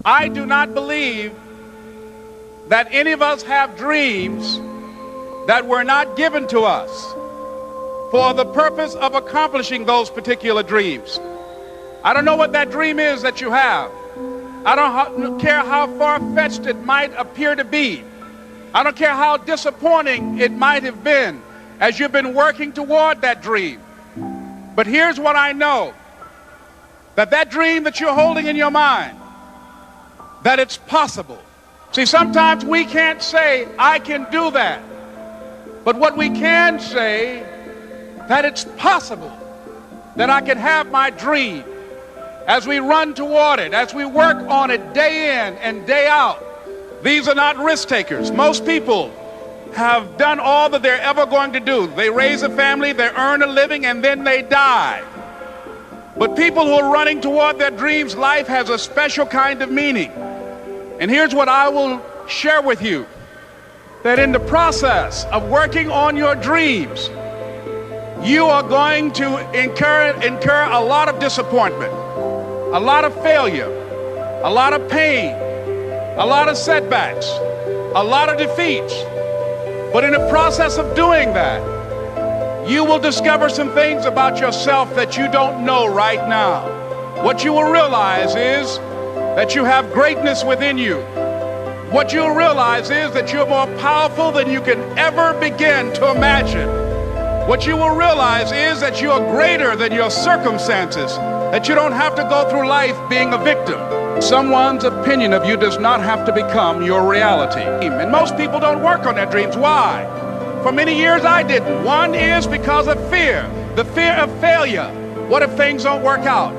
I do not believe that any of us have dreams that were not given to us for the purpose of accomplishing those particular dreams. I don't know what that dream is that you have. I don't care how far-fetched it might appear to be. I don't care how disappointing it might have been as you've been working toward that dream. But here's what I know, that dream that you're holding in your mind, that it's possible. See, sometimes we can't say, I can do that. But what we can say, that it's possible that I can have my dream as we run toward it, as we work on it day in and day out. These are not risk takers. Most people have done all that they're ever going to do. They raise a family, they earn a living, and then they die. But people who are running toward their dreams, life has a special kind of meaning. And here's what I will share with you, that in the process of working on your dreams, you are going to incur a lot of disappointment, a lot of failure, a lot of pain, a lot of setbacks, a lot of defeats. But in the process of doing that, you will discover some things about yourself that you don't know right now. What you will realize is that you have greatness within you. What you'll realize is that you're more powerful than you can ever begin to imagine. What you will realize is that you are greater than your circumstances, that you don't have to go through life being a victim. Someone's opinion of you does not have to become your reality. And most people don't work on their dreams. Why? For many years I didn't. One is because of fear, the fear of failure. What if things don't work out?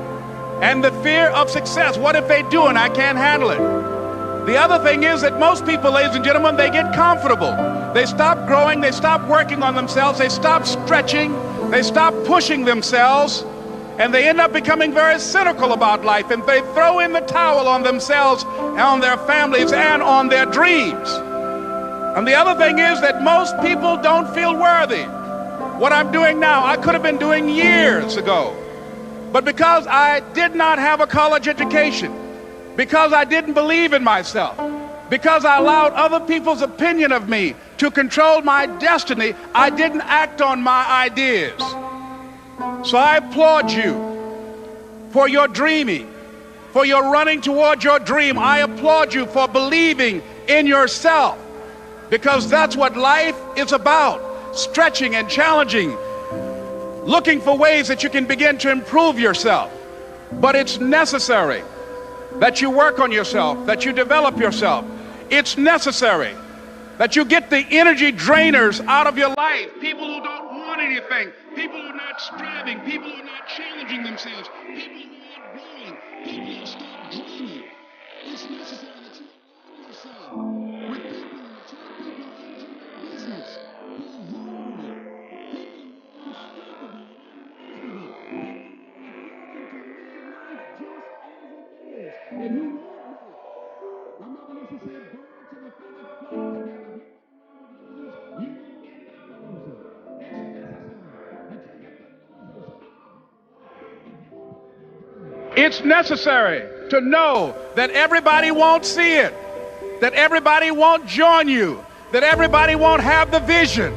And the fear of success. What if they do and I can't handle it? The other thing is that most people, ladies and gentlemen, they get comfortable. They stop growing, they stop working on themselves, they stop stretching, they stop pushing themselves, and they end up becoming very cynical about life, and they throw in the towel on themselves, on their families, and on their dreams. And the other thing is that most people don't feel worthy. What I'm doing now, I could have been doing years ago. But because I did not have a college education, because I didn't believe in myself, because I allowed other people's opinion of me to control my destiny, I didn't act on my ideas. So I applaud you for your dreaming, for your running toward your dream. I applaud you for believing in yourself, because that's what life is about, stretching and challenging, looking for ways that you can begin to improve yourself. But it's necessary that you work on yourself, that you develop yourself. It's necessary that you get the energy drainers out of your life. People who don't want anything, people who are not striving, people who are not challenging themselves, people who aren't growing, people who stop dreaming. It's necessary that you align yourself with people who turn people into your business, who are vulnerable, people who are unstoppable. And who won't know? My mother used to say, birds of a feather flock together. You won't get those. It's necessary to know that everybody won't see it, that everybody won't join you, that everybody won't have the vision.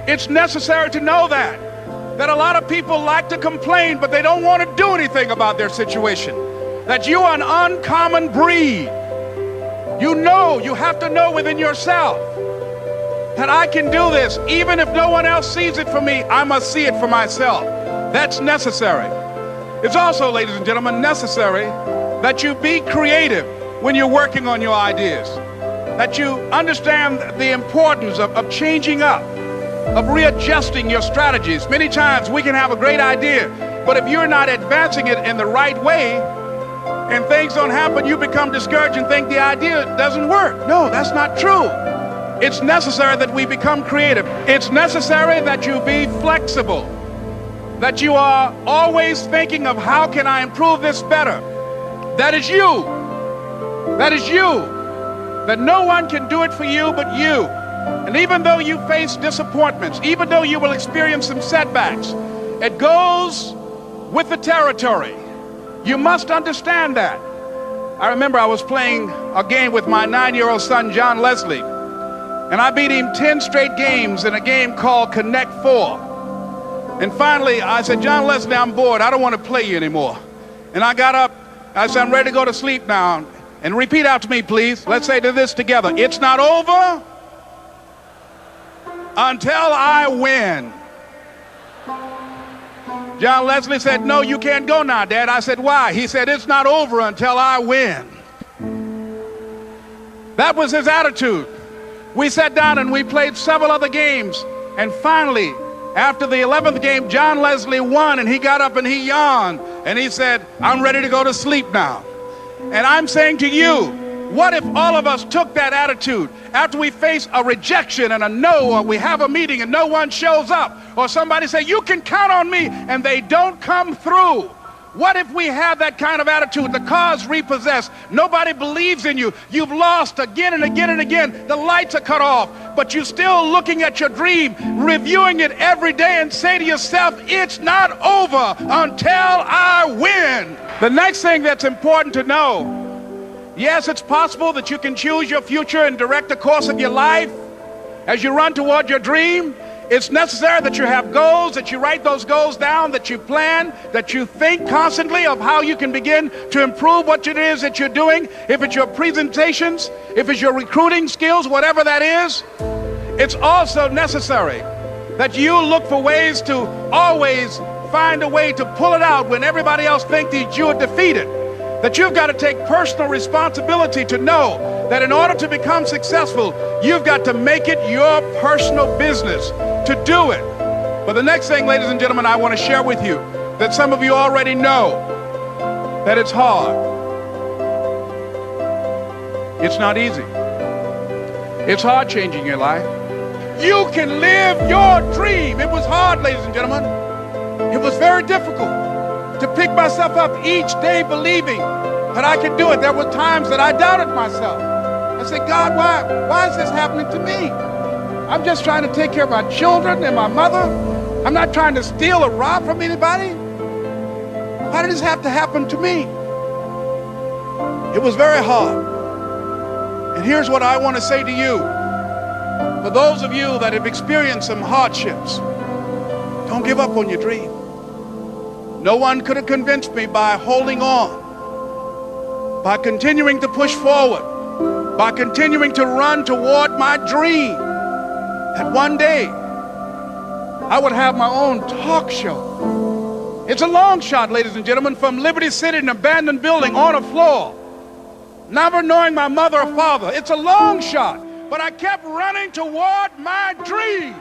It's necessary to know that a lot of people like to complain, but they don't want to do anything about their situation. That you are an uncommon breed. You know, you have to know within yourself that I can do this. Even if no one else sees it for me, I must see it for myself. That's necessary. It's also, ladies and gentlemen, necessary that you be creative when you're working on your ideas. That you understand the importance of changing up, of readjusting your strategies. Many times we can have a great idea, but if you're not advancing it in the right way, and things don't happen, you become discouraged and think the idea doesn't work. No, that's not true. It's necessary that we become creative. It's necessary that you be flexible, that you are always thinking of how can I improve this better. That is you. That is you. That no one can do it for you but you. And even though you face disappointments, even though you will experience some setbacks, it goes with the territory. You must understand that. I remember I was playing a game with my 9-year-old son, John Leslie, and I beat him 10 straight games in a game called Connect 4. And finally, I said, John Leslie, I'm bored. I don't want to play you anymore. And I got up. I said, I'm ready to go to sleep now. And repeat after me, please. Let's say this together. It's not over until I win. John Leslie said, no, you can't go now, Dad. I said, why? He said, it's not over until I win. That was his attitude. We sat down and we played several other games. And finally, after the 11th game, John Leslie won, and he got up and he yawned. And he said, I'm ready to go to sleep now. And I'm saying to you, what if all of us took that attitude after we face a rejection and a no, or we have a meeting and no one shows up, or somebody say, you can count on me, and they don't come through? What if we have that kind of attitude? The car's repossessed. Nobody believes in you. You've lost again and again and again. The lights are cut off, but you're still looking at your dream, reviewing it every day, and say to yourself, it's not over until I win. The next thing that's important to know, yes, it's possible that you can choose your future and direct the course of your life as you run toward your dream. It's necessary that you have goals, that you write those goals down, that you plan, that you think constantly of how you can begin to improve what it is that you're doing. If it's your presentations, if it's your recruiting skills, whatever that is, it's also necessary that you look for ways to always find a way to pull it out when everybody else thinks that you are defeated. That you've got to take personal responsibility to know that in order to become successful, you've got to make it your personal business to do it. But the next thing, ladies and gentlemen, I want to share with you that some of you already know that it's hard. It's not easy. It's hard changing your life. You can live your dream. It was hard, ladies and gentlemen. It was very difficult to pick myself up each day believing that I could do it. There were times that I doubted myself. I said, God, why is this happening to me? I'm just trying to take care of my children and my mother. I'm not trying to steal or rob from anybody. Why did this have to happen to me? It was very hard. And here's what I want to say to you. For those of you that have experienced some hardships, don't give up on your dream. No one could have convinced me by holding on, by continuing to push forward, by continuing to run toward my dream, that one day I would have my own talk show. It's a long shot, ladies and gentlemen, from Liberty City, an abandoned building on a floor, never knowing my mother or father. It's a long shot, but I kept running toward my dream.